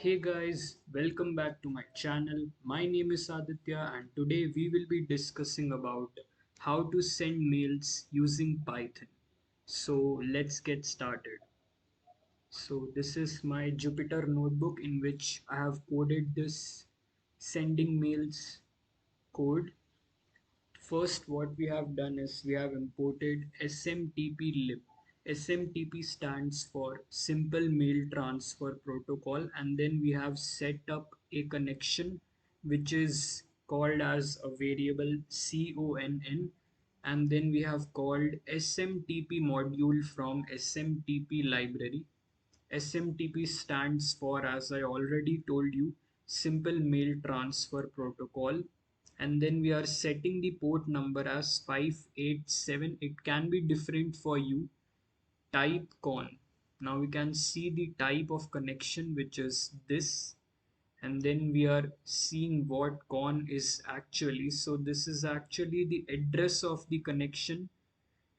Hey guys, welcome back to my channel. My name is Aditya and today we will be discussing about how to send mails using Python. So let's get started. So this is my Jupyter notebook in which I have coded this sending mails code. First, what we have done is we have imported smtp lib. SMTP stands for Simple Mail Transfer Protocol, and then we have set up a connection which is called as a variable conn, and then we have called SMTP module from SMTP library. SMTP stands for, as I already told you, Simple Mail Transfer Protocol. And then we are setting the port number as 587. It can be different for you. Type con. Now we can see the type of connection, which is this. And then we are seeing what con is actually. So this is actually the address of the connection,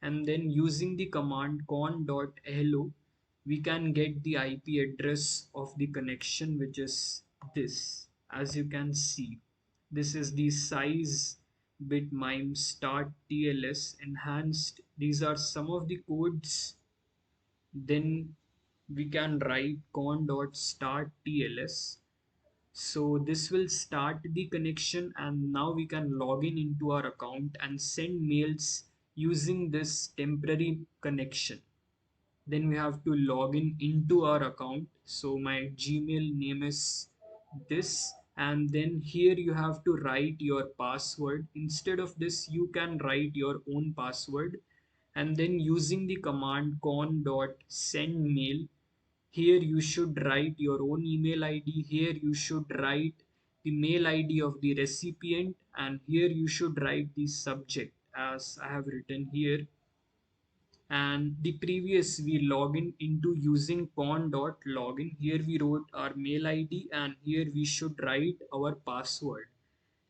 and then using the command con.hello we can get the IP address of the connection, which is this. As you can see, this is the size bit mime start TLS enhanced. These are some of the codes. Then we can write con.start TLS. So this will start the connection, and now we can log in into our account and send mails using this temporary connection. Then we have to log in into our account. So my Gmail name is this, and then here you have to write your password. Instead of this, you can write your own password, and then using the command con.sendmail, here you should write your own email ID. Here you should write the mail ID of the recipient, and here you should write the subject as I have written here. And the previous we login into using pon.login. Here we wrote our mail ID, and here we should write our password.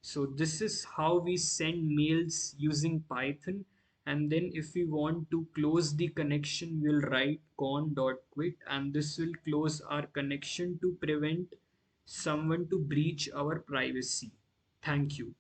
So this is how we send mails using Python. And then if we want to close the connection, we'll write con.quit, and this will close our connection to prevent someone to breach our privacy. Thank you.